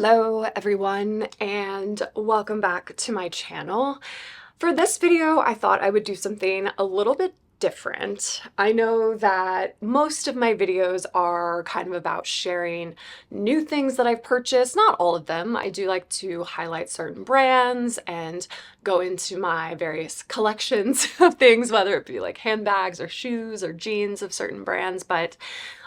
Hello everyone, and welcome back to my channel. For this video, I thought I would do something a little bit different. I know that most of my videos are kind of about sharing new things that I've purchased, not all of them. I do like to highlight certain brands and go into my various collections of things, whether it be like handbags or shoes or jeans of certain brands, but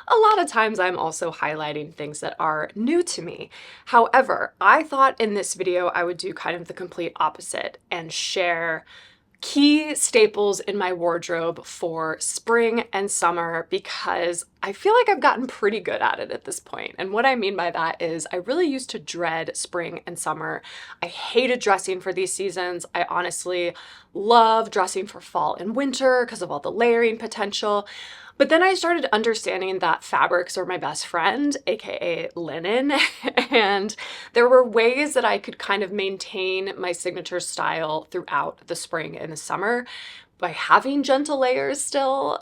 a lot of times I'm also highlighting things that are new to me. However, I thought in this video I would do kind of the complete opposite and share key staples in my wardrobe for spring and summer because I feel like I've gotten pretty good at it at this point. And what I mean by that is I really used to dread spring and summer. I hated dressing for these seasons. I honestly love dressing for fall and winter because of all the layering potential. But then I started understanding that fabrics are my best friend, aka linen, and there were ways that I could kind of maintain my signature style throughout the spring and the summer by having gentle layers still.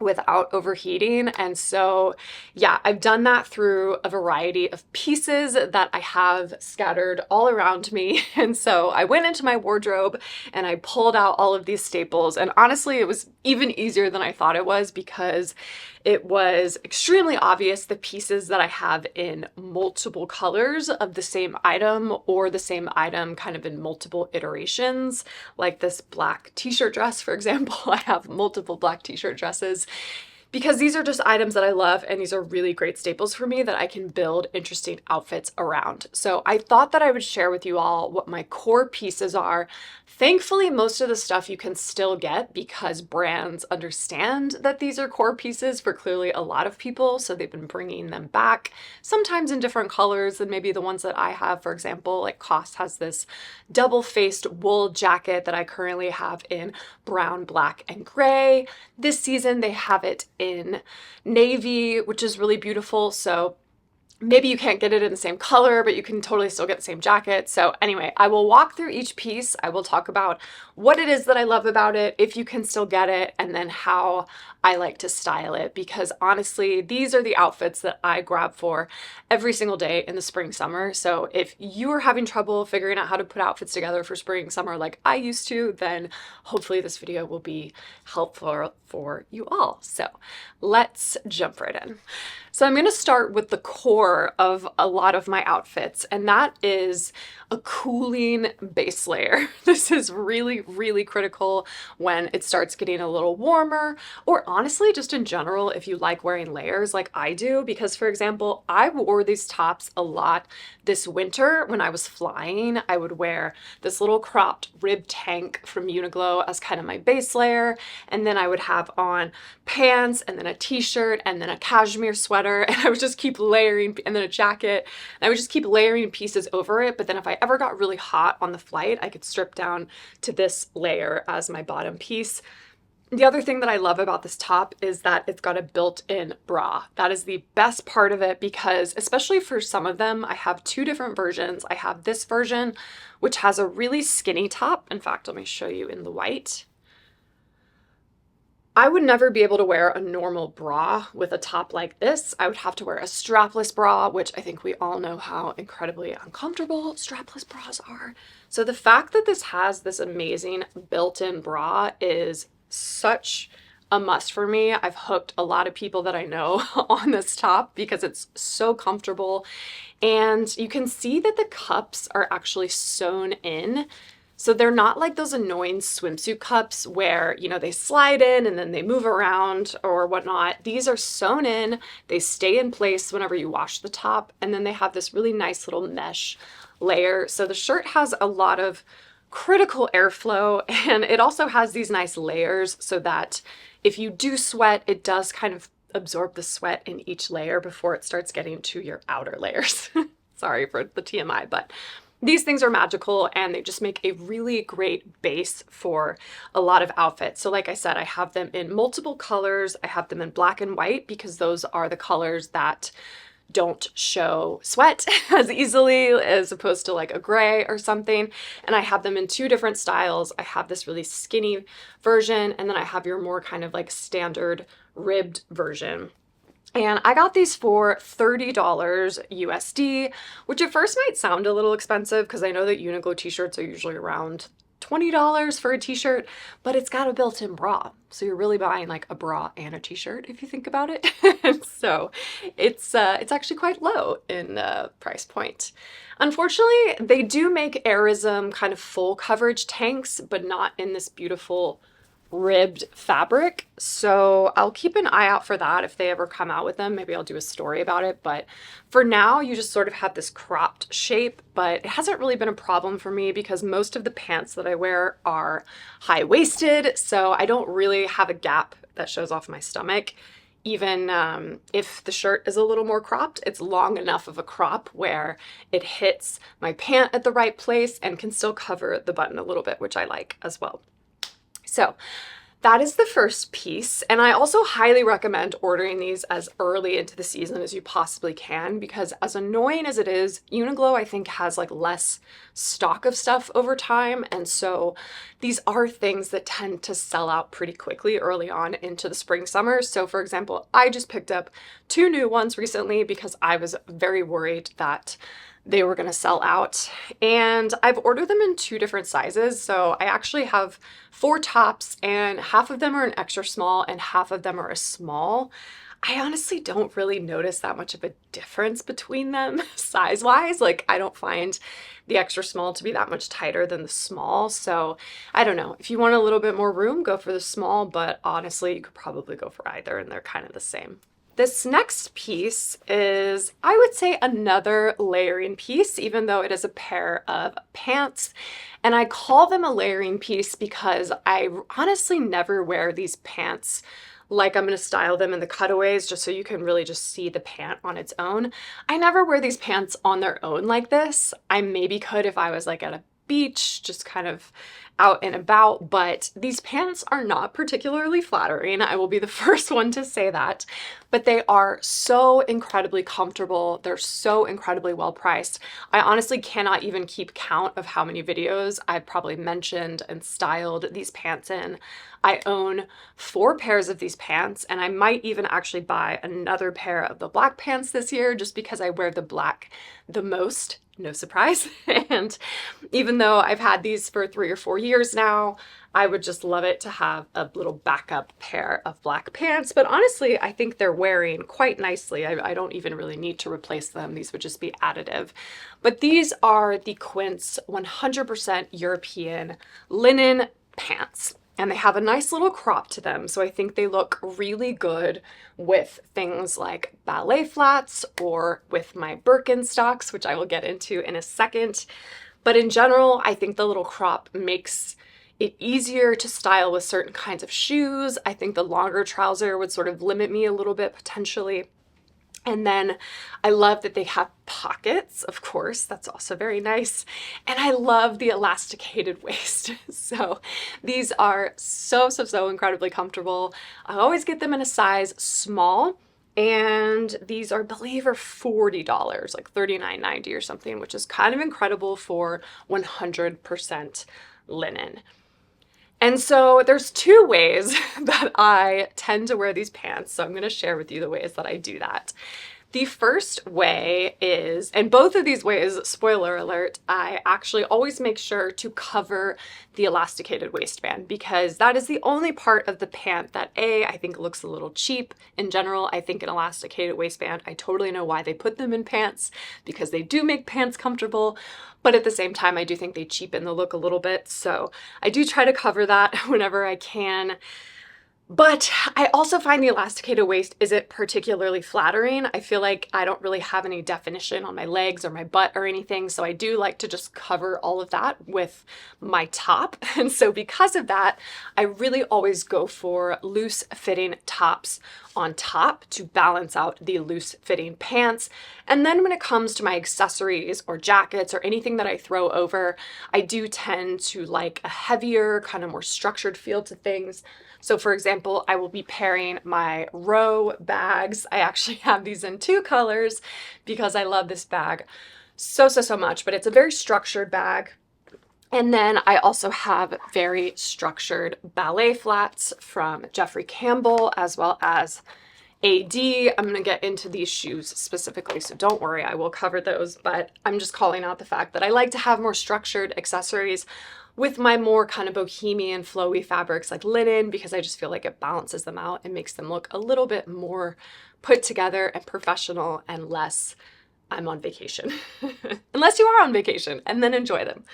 Without overheating. And so, yeah, I've done that through a variety of pieces that I have scattered all around me. And so I went into my wardrobe and I pulled out all of these staples. And honestly, it was even easier than I thought it was because it was extremely obvious the pieces that I have in multiple colors of the same item or the same item kind of in multiple iterations. Like this black t-shirt dress, for example, I have multiple black t-shirt dresses because these are just items that I love and these are really great staples for me that I can build interesting outfits around. So I thought that I would share with you all what my core pieces are. Thankfully, most of the stuff you can still get because brands understand that these are core pieces for clearly a lot of people, so they've been bringing them back, sometimes in different colors than maybe the ones that I have. For example, like COS has this double-faced wool jacket that I currently have in brown, black, and gray. This season, they have it in navy, which is really beautiful. So maybe you can't get it in the same color, but you can totally still get the same jacket. So anyway, I will walk through each piece. I will talk about what it is that I love about it, if you can still get it, and then how I like to style it. Because honestly, these are the outfits that I grab for every single day in the spring, summer. So if you are having trouble figuring out how to put outfits together for spring, summer like I used to, then hopefully this video will be helpful for you all. So let's jump right in. So I'm going to start with the core of a lot of my outfits, and that is a cooling base layer. This is really, really critical when it starts getting a little warmer, or honestly, just in general, if you like wearing layers like I do, because for example, I wore these tops a lot this winter when I was flying. I would wear this little cropped rib tank from Uniqlo as kind of my base layer, and then I would have on pants and then a t-shirt and then a cashmere sweater, and I would just keep layering, and then a jacket, and I would just keep layering pieces over it. But then if I ever got really hot on the flight, I could strip down to this layer as my bottom piece. The other thing that I love about this top is that it's got a built-in bra. That is the best part of it because, especially for some of them, I have two different versions. I have this version, which has a really skinny top. In fact, let me show you in the white. I would never be able to wear a normal bra with a top like this. I would have to wear a strapless bra, which I think we all know how incredibly uncomfortable strapless bras are. So the fact that this has this amazing built-in bra is such a must for me. I've hooked a lot of people that I know on this top because it's so comfortable. And you can see that the cups are actually sewn in. So they're not like those annoying swimsuit cups where, you know, they slide in and then they move around or whatnot. These are sewn in, they stay in place whenever you wash the top, and then they have this really nice little mesh layer. So the shirt has a lot of critical airflow, and it also has these nice layers so that if you do sweat, it does kind of absorb the sweat in each layer before it starts getting to your outer layers. Sorry for the TMI, but these things are magical and they just make a really great base for a lot of outfits. So like I said, I have them in multiple colors. I have them in black and white because those are the colors that don't show sweat as easily as opposed to like a gray or something. And I have them in two different styles. I have this really skinny version, and then I have your more kind of like standard ribbed version. And I got these for $30 USD, which at first might sound a little expensive because I know that Uniqlo t-shirts are usually around $20 for a t-shirt, but it's got a built-in bra. So you're really buying like a bra and a t-shirt if you think about it. So it's actually quite low in price point. Unfortunately, they do make Airism kind of full coverage tanks, but not in this beautiful ribbed fabric. So I'll keep an eye out for that if they ever come out with them. Maybe I'll do a story about it. But for now, you just sort of have this cropped shape, but it hasn't really been a problem for me because most of the pants that I wear are high-waisted. So I don't really have a gap that shows off my stomach. Even if the shirt is a little more cropped, it's long enough of a crop where it hits my pant at the right place and can still cover the button a little bit, which I like as well. So that is the first piece. And I also highly recommend ordering these as early into the season as you possibly can, because as annoying as it is, Uniqlo, I think, has like less stock of stuff over time. And so these are things that tend to sell out pretty quickly early on into the spring, summer. So for example, I just picked up 2 new ones recently because I was very worried that they were going to sell out, and I've ordered them in 2 different sizes. So I actually have 4 tops, and half of them are an extra small and half of them are a small. I honestly don't really notice that much of a difference between them size wise. Like, I don't find the extra small to be that much tighter than the small. So I don't know, if you want a little bit more room, go for the small, but honestly, you could probably go for either and they're kind of the same. This next piece is, I would say, another layering piece, even though it is a pair of pants. And I call them a layering piece because I honestly never wear these pants like I'm going to style them in the cutaways just so you can really just see the pant on its own. I never wear these pants on their own like this. I maybe could if I was like at a beach, just kind of out and about, but these pants are not particularly flattering. I will be the first one to say that, but they are so incredibly comfortable. They're so incredibly well priced. I honestly cannot even keep count of how many videos I've probably mentioned and styled these pants in. I own 4 pairs of these pants, and I might even actually buy another pair of the black pants this year just because I wear the black the most. No surprise. And even though I've had these for 3 or 4 years now, I would just love it to have a little backup pair of black pants. But honestly, I think they're wearing quite nicely. I don't even really need to replace them. These would just be additive. But these are the Quince 100% European linen pants. And they have a nice little crop to them, so I think they look really good with things like ballet flats or with my Birkenstocks, which I will get into in a second. But in general, I think the little crop makes it easier to style with certain kinds of shoes. I think the longer trouser would sort of limit me a little bit potentially. And then I love that they have pockets, of course, that's also very nice. And I love the elasticated waist. So these are so incredibly comfortable. I always get them in a size small, and these are, I believe, are $40, like $39.90 or something, which is kind of incredible for 100% linen. And so there's 2 ways that I tend to wear these pants. So I'm going to share with you the ways that I do that. The first way is, and both of these ways, spoiler alert, I actually always make sure to cover the elasticated waistband, because that is the only part of the pant that I think looks a little cheap. In general, I think an elasticated waistband, I totally know why they put them in pants, because they do make pants comfortable, but at the same time, I do think they cheapen the look a little bit. So I do try to cover that whenever I can. But I also find the elasticated waist isn't particularly flattering. I feel like I don't really have any definition on my legs or my butt or anything, so I do like to just cover all of that with my top. And so because of that, I really always go for loose fitting tops on top to balance out the loose fitting pants. And then when it comes to my accessories or jackets or anything that I throw over, I do tend to like a heavier, kind of more structured feel to things. So for example, I will be pairing my row bags. I actually have these in 2 colors because I love this bag so much, but it's a very structured bag. And then I also have very structured ballet flats from Jeffrey Campbell, as well as AD. I'm gonna get into these shoes specifically, so don't worry, I will cover those, but I'm just calling out the fact that I like to have more structured accessories with my more kind of bohemian flowy fabrics like linen, because I just feel like it balances them out and makes them look a little bit more put together and professional and less I'm on vacation. Unless you are on vacation, and then enjoy them.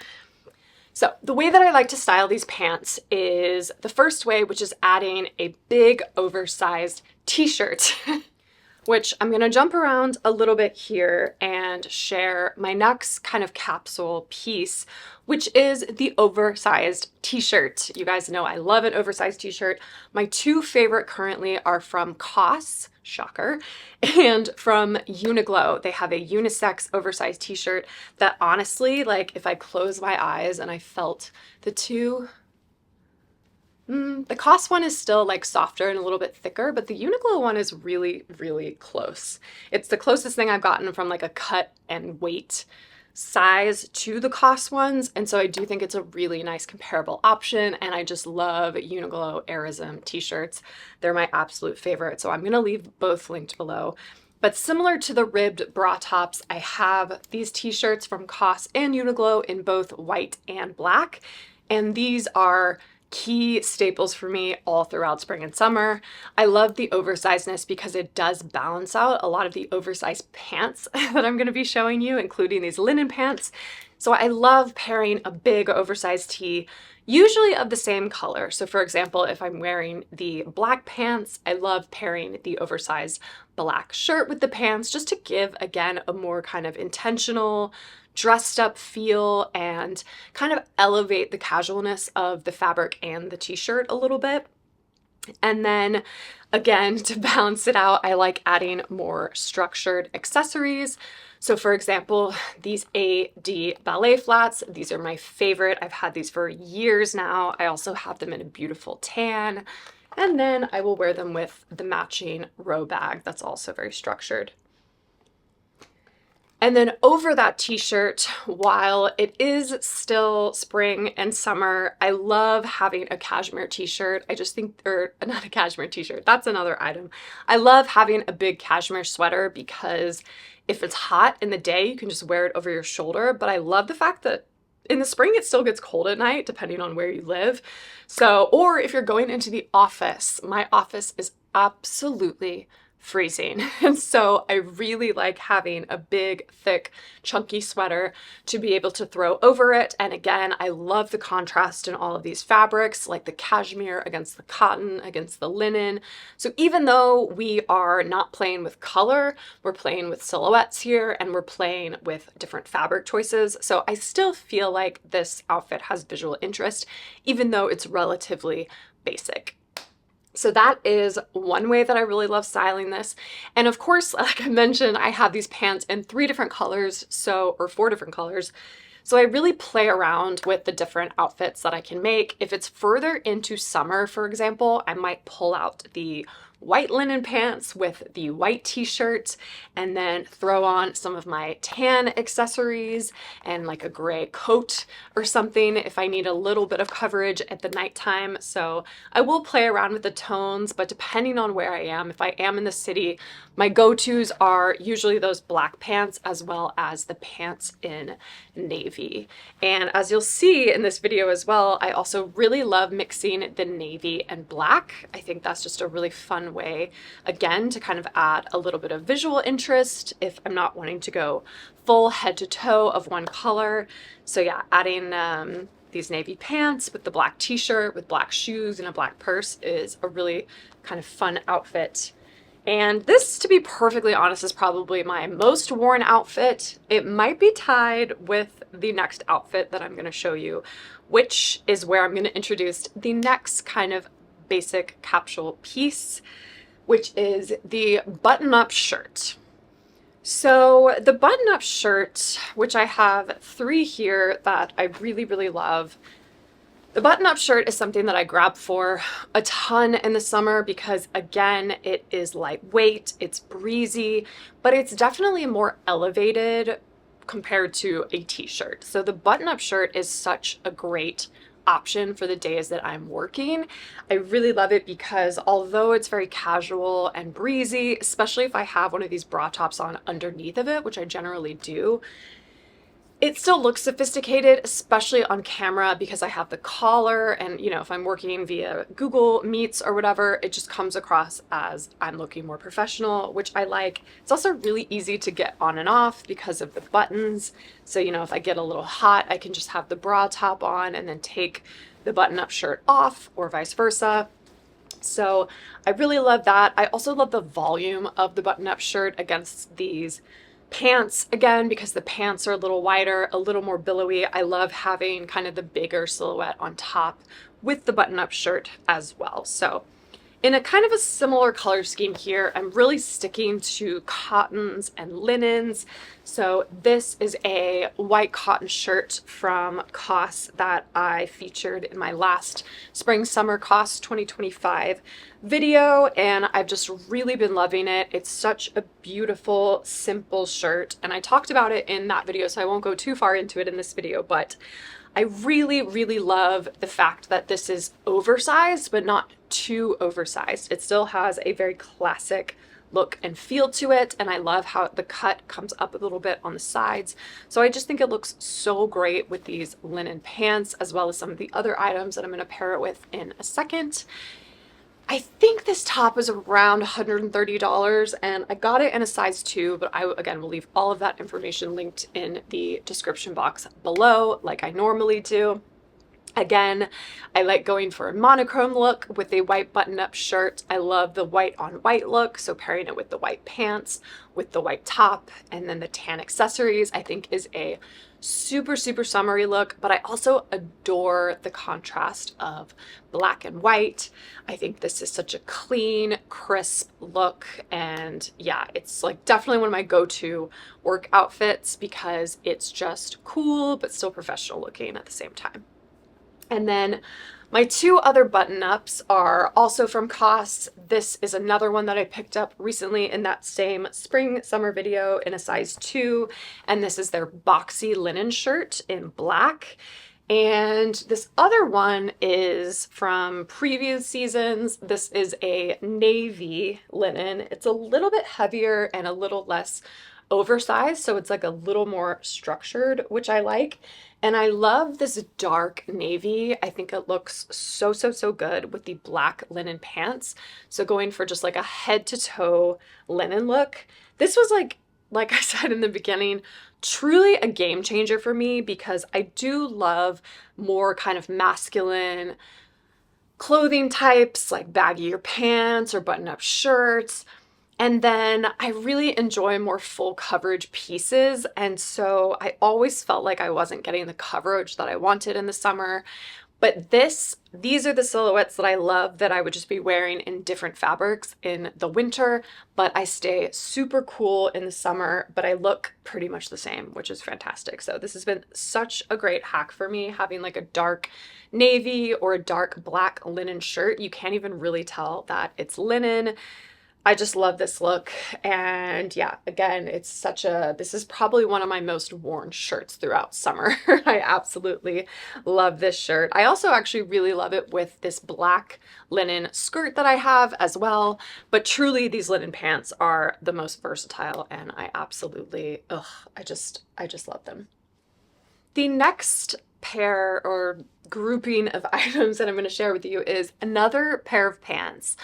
So the way that I like to style these pants is the first way, which is adding a big oversized t-shirt, which I'm gonna jump around a little bit here and share my next kind of capsule piece, which is the oversized t-shirt. You guys know I love an oversized t-shirt. My two favorite currently are from COS, shocker, and from Uniqlo. They have a unisex oversized t-shirt that honestly, like if I close my eyes and I felt the two, the COS one is still like softer and a little bit thicker, but the Uniqlo one is really, really close. It's the closest thing I've gotten from like a cut and weight size to the COS ones, and so I do think it's a really nice comparable option, and I just love Uniqlo Aerism t-shirts. They're my absolute favorite, so I'm gonna leave both linked below. But similar to the ribbed bra tops, I have these t-shirts from COS and Uniqlo in both white and black, and these are key staples for me all throughout spring and summer. I love the oversizedness because it does balance out a lot of the oversized pants that I'm going to be showing you, including these linen pants. So I love pairing a big oversized tee, usually of the same color. So for example, if I'm wearing the black pants, I love pairing the oversized black shirt with the pants, just to give, again, a more kind of intentional, dressed up feel and kind of elevate the casualness of the fabric and the t-shirt a little bit. And then again, to balance it out, I like adding more structured accessories. So for example, these AD ballet flats, these are my favorite. I've had these for years now. I also have them in a beautiful tan. And then I will wear them with the matching row bag that's also very structured. And then over that t-shirt, while it is still spring and summer, I love having a cashmere t-shirt. I just think, or not a cashmere t-shirt, that's another item. I love having a big cashmere sweater because if it's hot in the day, you can just wear it over your shoulder. But I love the fact that in the spring, it still gets cold at night, depending on where you live. So, or if you're going into the office, my office is absolutely freezing. And so I really like having a big, thick, chunky sweater to be able to throw over it. And again, I love the contrast in all of these fabrics, like the cashmere against the cotton, against the linen. So even though we are not playing with color, we're playing with silhouettes here and we're playing with different fabric choices. So I still feel like this outfit has visual interest, even though it's relatively basic. So that is one way that I really love styling this. And of course, like I mentioned, I have these pants in 3 different colors, or 4 different colors. So I really play around with the different outfits that I can make. If it's further into summer, for example, I might pull out the white linen pants with the white t-shirt and then throw on some of my tan accessories and like a gray coat or something if I need a little bit of coverage at the nighttime. So I will play around with the tones, but depending on where I am, if I am in the city, my go-tos are usually those black pants as well as the pants in navy. And as you'll see in this video as well, I also really love mixing the navy and black. I think that's just a really fun way, again, to kind of add a little bit of visual interest if I'm not wanting to go full head to toe of one color. So yeah, adding these navy pants with the black t-shirt with black shoes and a black purse is a really kind of fun outfit. And this, to be perfectly honest, is probably my most worn outfit. It might be tied with the next outfit that I'm going to show you, which is where I'm going to introduce the next kind of basic capsule piece, which is the button-up shirt. So the button-up shirt, which I have 3 here that I really, really love. The button-up shirt is something that I grab for a ton in the summer because, again, it is lightweight, it's breezy, but it's definitely more elevated compared to a t-shirt. So the button-up shirt is such a great option for the days that I'm working. I really love it because although it's very casual and breezy, especially if I have one of these bra tops on underneath of it, which I generally do, it still looks sophisticated, especially on camera because I have the collar and, you know, if I'm working via Google Meets or whatever, it just comes across as I'm looking more professional, which I like. It's also really easy to get on and off because of the buttons. So, you know, if I get a little hot, I can just have the bra top on and then take the button-up shirt off or vice versa. So I really love that. I also love the volume of the button-up shirt against these pants, again, because the pants are a little wider, a little more billowy. I love having kind of the bigger silhouette on top with the button-up shirt as well. So in a kind of a similar color scheme here, I'm really sticking to cottons and linens. So this is a white cotton shirt from COS that I featured in my last spring summer COS 2025 video, and I've just really been loving it. It's such a beautiful, simple shirt, and I talked about it in that video, so I won't go too far into it in this video, but I really, really love the fact that this is oversized, but not too oversized. It still has a very classic look and feel to it, and I love how the cut comes up a little bit on the sides. So I just think it looks so great with these linen pants, as well as some of the other items that I'm going to pair it with in a second. I think this top is around $130 and I got it in a size 2, but I, again, will leave all of that information linked in the description box below like I normally do. Again, I like going for a monochrome look with a white button-up shirt. I love the white on white look, so pairing it with the white pants, with the white top, and then the tan accessories, I think is a super, super summery look, but I also adore the contrast of black and white. I think this is such a clean, crisp look, and yeah, it's like definitely one of my go-to work outfits because it's just cool, but still professional looking at the same time. And then my 2 other button-ups are also from COS. This is another one that I picked up recently in that same spring summer video in a size 2, and this is their boxy linen shirt in black. And this other one is from previous seasons. This is a navy linen. It's a little bit heavier and a little less oversized, so it's like a little more structured, which I like. And I love this dark navy. I think it looks so, so, so good with the black linen pants. So going for just like a head to toe linen look. This was like I said in the beginning, truly a game changer for me because I do love more kind of masculine clothing types like baggier pants or button-up shirts. And then I really enjoy more full coverage pieces. And so I always felt like I wasn't getting the coverage that I wanted in the summer. But these are the silhouettes that I love that I would just be wearing in different fabrics in the winter, but I stay super cool in the summer, but I look pretty much the same, which is fantastic. So this has been such a great hack for me, having like a dark navy or a dark black linen shirt. You can't even really tell that it's linen. I just love this look, and yeah, again, this is probably one of my most worn shirts throughout summer. I absolutely love this shirt. I also actually really love it with this black linen skirt that I have as well, but truly these linen pants are the most versatile, and I absolutely, I just love them. The next pair or grouping of items that I'm going to share with you is another pair of pants.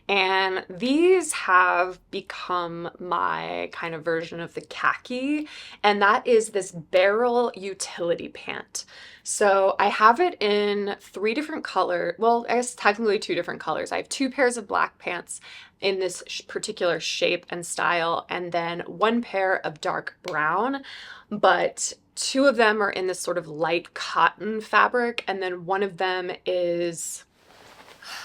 And these have become my kind of version of the khaki, and that is this barrel utility pant. So I have it in 3 different colors. Well, I guess technically 2 different colors. I have 2 pairs of black pants in this particular shape and style, and then 1 pair of dark brown, but 2 of them are in this sort of light cotton fabric, and then 1 of them is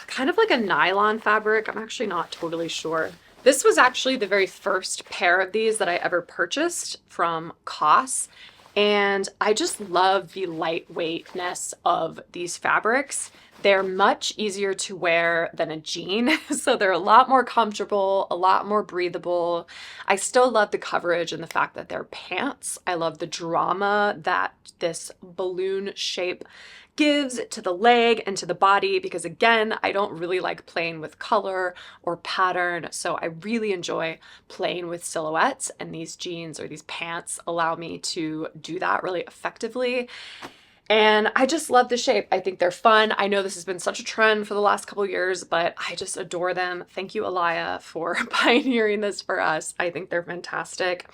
kind of like a nylon fabric. I'm actually not totally sure. This was actually the very first pair of these that I ever purchased from COS, and I just love the lightweightness of these fabrics. They're much easier to wear than a jean, so they're a lot more comfortable, a lot more breathable. I still love the coverage and the fact that they're pants. I love the drama that this balloon shape gives to the leg and to the body because, again, I don't really like playing with color or pattern, so I really enjoy playing with silhouettes, and these jeans or these pants allow me to do that really effectively. And I just love the shape. I think they're fun. I know this has been such a trend for the last couple years, but I just adore them. Thank you, Alaya, for pioneering this for us. I think they're fantastic.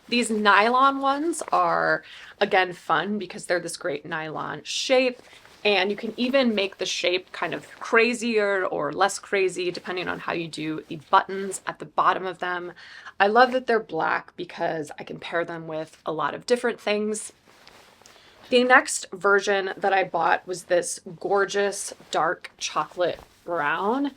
These nylon ones are, again, fun because they're this great nylon shape. And you can even make the shape kind of crazier or less crazy depending on how you do the buttons at the bottom of them. I love that they're black because I can pair them with a lot of different things. The next version that I bought was this gorgeous dark chocolate brown.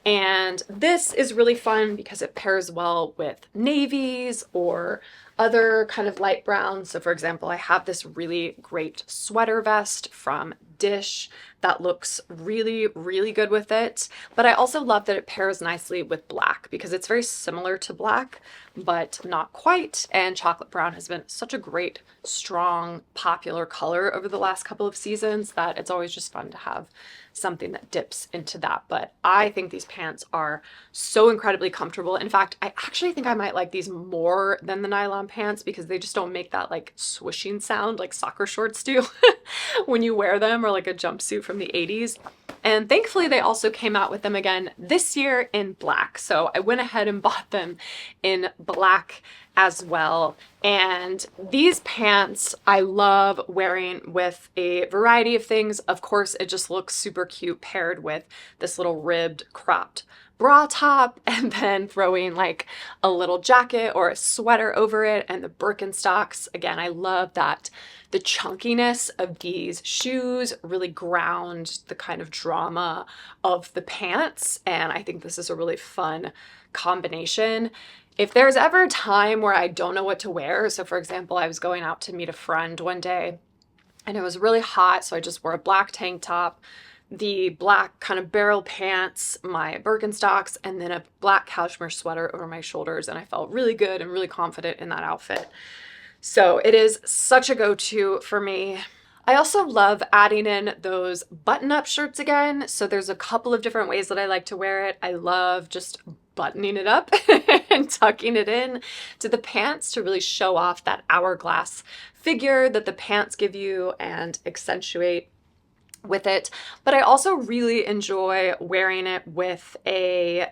And this is really fun because it pairs well with navies or other kind of light browns. So for example, I have this really great sweater vest from Dish that looks really, really good with it. But I also love that it pairs nicely with black because it's very similar to black, but not quite. And chocolate brown has been such a great, strong, popular color over the last couple of seasons that it's always just fun to have something that dips into that. But I think these pants are so incredibly comfortable. In fact, I actually think I might like these more than the nylon pants because they just don't make that like swishing sound like soccer shorts do when you wear them, or like a jumpsuit from the 80s. And thankfully they also came out with them again this year in black. So I went ahead and bought them in black as well. And these pants I love wearing with a variety of things. Of course, it just looks super cute paired with this little ribbed cropped bra top, and then throwing like a little jacket or a sweater over it, and the Birkenstocks. Again, I love that the chunkiness of these shoes really ground the kind of drama of the pants, and I think this is a really fun combination. If there's ever a time where I don't know what to wear, so for example, I was going out to meet a friend one day and it was really hot, so I just wore a black tank top, the black kind of barrel pants, my Birkenstocks, and then a black cashmere sweater over my shoulders, and I felt really good and really confident in that outfit. So it is such a go-to for me. I also love adding in those button-up shirts again. So there's a couple of different ways that I like to wear it. I love just buttoning it up and tucking it in to the pants to really show off that hourglass figure that the pants give you and accentuate with it. But I also really enjoy wearing it with a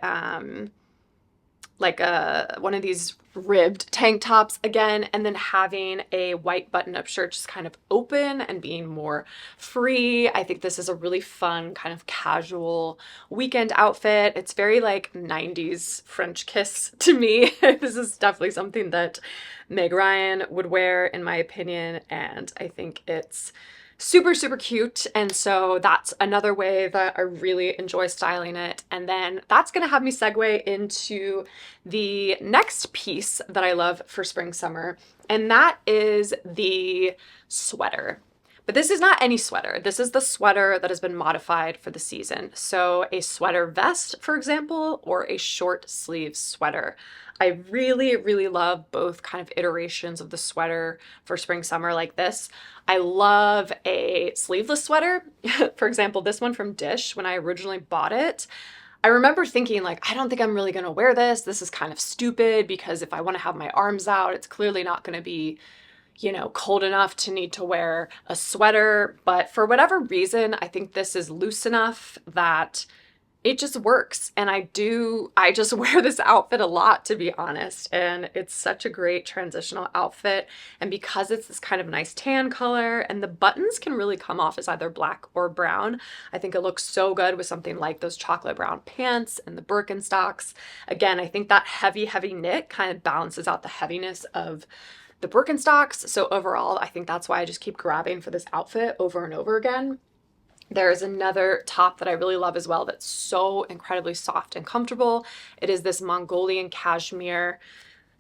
one of these ribbed tank tops again, and then having a white button-up shirt just kind of open and being more free. I think this is a really fun kind of casual weekend outfit. It's very like 90s French kiss to me. This is definitely something that Meg Ryan would wear in my opinion, and I think it's super, super cute. And so that's another way that I really enjoy styling it. And then that's going to have me segue into the next piece that I love for spring, summer, and that is the sweater. But this is not any sweater. This is the sweater that has been modified for the season. So a sweater vest, for example, or a short sleeve sweater. I really, really love both kind of iterations of the sweater for spring, summer like this. I love a sleeveless sweater. For example, this one from Dish, when I originally bought it, I remember thinking like, I don't think I'm really gonna wear this. This is kind of stupid because if I wanna have my arms out, it's clearly not gonna be, you know, cold enough to need to wear a sweater. But for whatever reason, I think this is loose enough that it just works. And I just wear this outfit a lot, to be honest. And it's such a great transitional outfit. And because it's this kind of nice tan color and the buttons can really come off as either black or brown, I think it looks so good with something like those chocolate brown pants and the Birkenstocks. Again, I think that heavy, heavy knit kind of balances out the heaviness of the Birkenstocks. So overall, I think that's why I just keep grabbing for this outfit over and over again. There's another top that I really love as well that's so incredibly soft and comfortable. It is this Mongolian cashmere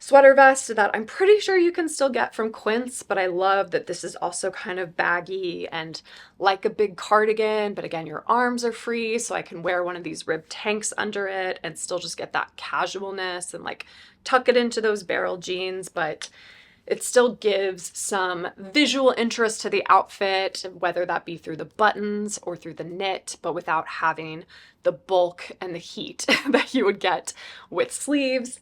sweater vest that I'm pretty sure you can still get from Quince, but I love that this is also kind of baggy and like a big cardigan, but again, your arms are free, so I can wear one of these rib tanks under it and still just get that casualness and like tuck it into those barrel jeans, but it still gives some visual interest to the outfit, whether that be through the buttons or through the knit, but without having the bulk and the heat that you would get with sleeves.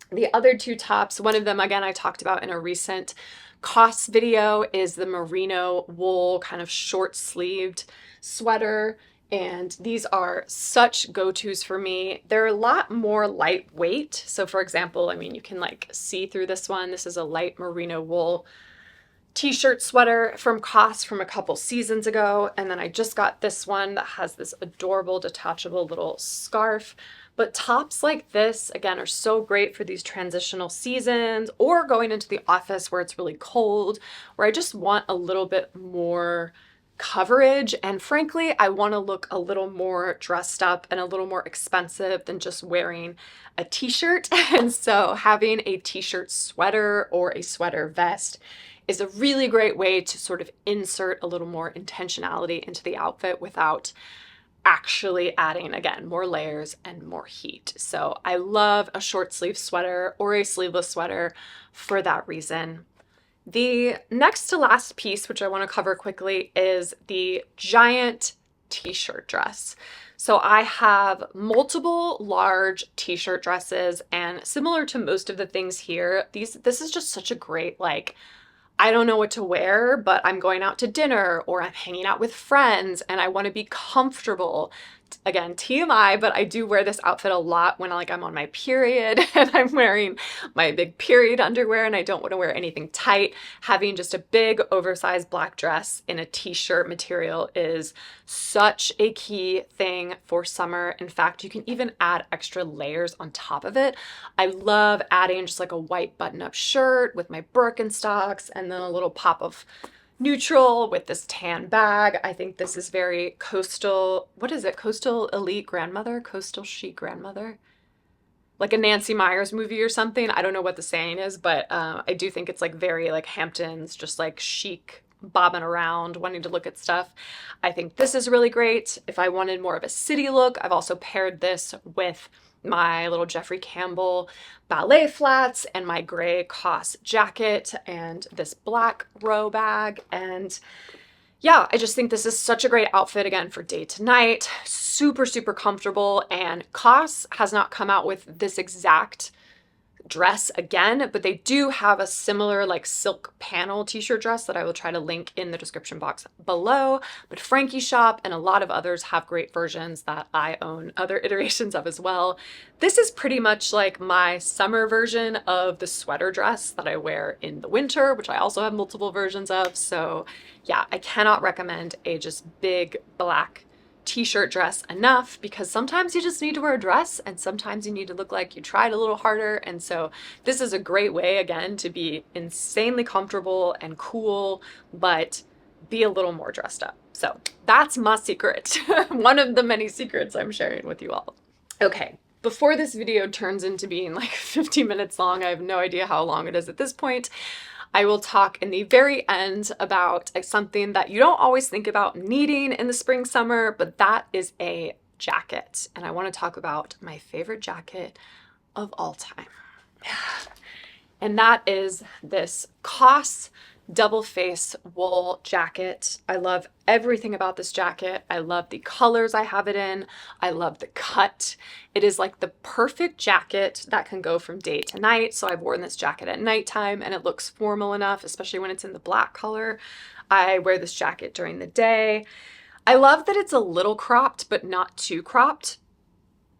The other two tops, one of them, again, I talked about in a recent COS video, is the merino wool kind of short-sleeved sweater. And these are such go-tos for me. They're a lot more lightweight. So for example, I mean, you can like see through this one. This is a light merino wool t-shirt sweater from COS from a couple seasons ago. And then I just got this one that has this adorable detachable little scarf. But tops like this, again, are so great for these transitional seasons or going into the office where it's really cold, where I just want a little bit more coverage. And frankly, I want to look a little more dressed up and a little more expensive than just wearing a t-shirt. And so having a t-shirt sweater or a sweater vest is a really great way to sort of insert a little more intentionality into the outfit without actually adding, again, more layers and more heat. So I love a short sleeve sweater or a sleeveless sweater for that reason. The next to last piece, which I want to cover quickly, is the giant t-shirt dress. So I have multiple large t-shirt dresses, and similar to most of the things here, this is just such a great, like, I don't know what to wear, but I'm going out to dinner or I'm hanging out with friends and I want to be comfortable. Again, TMI, but I do wear this outfit a lot when I'm on my period and I'm wearing my big period underwear and I don't want to wear anything tight. Having just a big oversized black dress in a t-shirt material is such a key thing for summer. In fact, you can even add extra layers on top of it. I love adding just like a white button-up shirt with my Birkenstocks and then a little pop of neutral with this tan bag. I think this is very coastal. What is it? Coastal elite grandmother? Coastal chic grandmother? Like a Nancy Meyers movie or something. I don't know what the saying is, but I do think it's like very like Hamptons, just like chic, bobbing around, wanting to look at stuff. I think this is really great. If I wanted more of a city look, I've also paired this with my little Jeffrey Campbell ballet flats and my gray COS jacket and this black row bag. And yeah, I just think this is such a great outfit, again, for day to night. Super, super comfortable. And COS has not come out with this exact dress again, but they do have a similar like silk panel t-shirt dress that I will try to link in the description box below. But Frankie Shop and a lot of others have great versions that I own other iterations of as well. This is pretty much like my summer version of the sweater dress that I wear in the winter, which I also have multiple versions of. So yeah, I cannot recommend a just big black t-shirt dress enough, because sometimes you just need to wear a dress and sometimes you need to look like you tried a little harder. And so this is a great way, again, to be insanely comfortable and cool, but be a little more dressed up. So that's my secret. One of the many secrets I'm sharing with you all. Okay, before this video turns into being like 50 minutes long, I have no idea how long it is at this point, I will talk in the very end about something that you don't always think about needing in the spring, summer, but that is a jacket. And I want to talk about my favorite jacket of all time. And that is this COS double face wool jacket. I love everything about this jacket. I love the colors I have it in. I love the cut. It is like the perfect jacket that can go from day to night. So I've worn this jacket at nighttime and it looks formal enough, especially when it's in the black color. I wear this jacket during the day. I love that it's a little cropped, but not too cropped.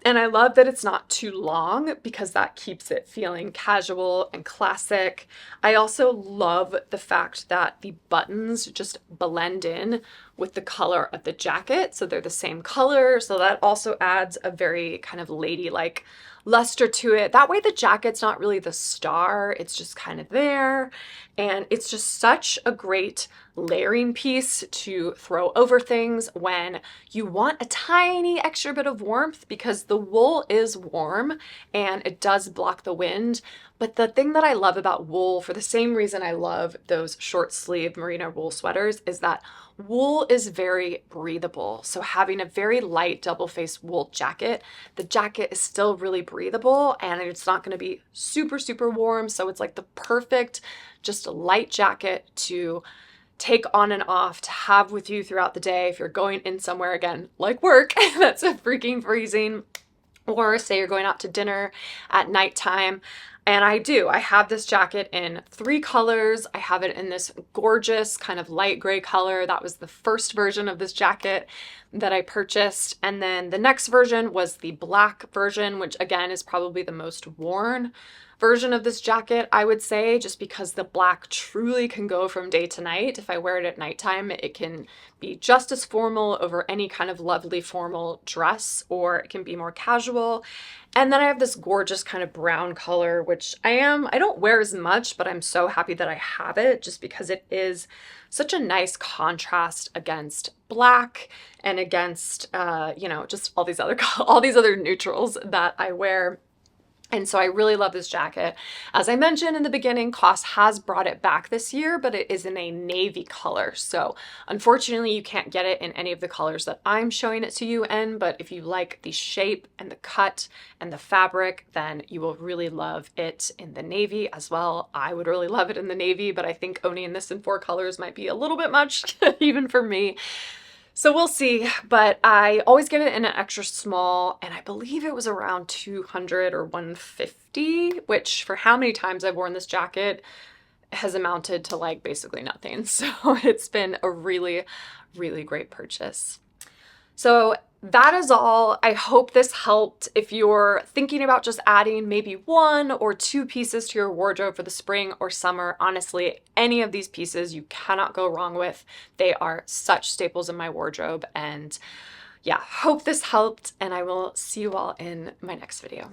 And I love that it's not too long because that keeps it feeling casual and classic. I also love the fact that the buttons just blend in with the color of the jacket. So they're the same color. So that also adds a very kind of ladylike luster to it. That way the jacket's not really the star. It's just kind of there. And it's just such a great layering piece to throw over things when you want a tiny extra bit of warmth, because the wool is warm and it does block the wind. But the thing that I love about wool, for the same reason I love those short sleeve merino wool sweaters, is that wool is very breathable. So having a very light double-faced wool jacket, the jacket is still really breathable and it's not going to be super, super warm. So it's like the perfect, just a light jacket to take on and off, to have with you throughout the day if you're going in somewhere, again, like work, that's a freaking freezing, or say you're going out to dinner at nighttime. And I have this jacket in 3 colors. I have it in this gorgeous kind of light gray color. That was the first version of this jacket that I purchased. And then the next version was the black version, which again is probably the most worn version of this jacket, I would say, just because the black truly can go from day to night. If I wear it at nighttime, it can be just as formal over any kind of lovely formal dress, or it can be more casual. And then I have this gorgeous kind of brown color, which I don't wear as much, but I'm so happy that I have it, just because it is such a nice contrast against black and against, just all these other neutrals that I wear. And so I really love this jacket. As I mentioned in the beginning, COS has brought it back this year, but it is in a navy color. So unfortunately, you can't get it in any of the colors that I'm showing it to you in. But if you like the shape and the cut and the fabric, then you will really love it in the navy as well. I would really love it in the navy, but I think owning this in 4 colors might be a little bit much, even for me. So we'll see, but I always get it in an extra small, and I believe it was around 200 or 150, which for how many times I've worn this jacket has amounted to like basically nothing. So it's been a really, really great purchase. So that is all. I hope this helped. If you're thinking about just adding maybe 1 or 2 pieces to your wardrobe for the spring or summer, honestly, any of these pieces you cannot go wrong with. They are such staples in my wardrobe. And yeah, hope this helped, and I will see you all in my next video.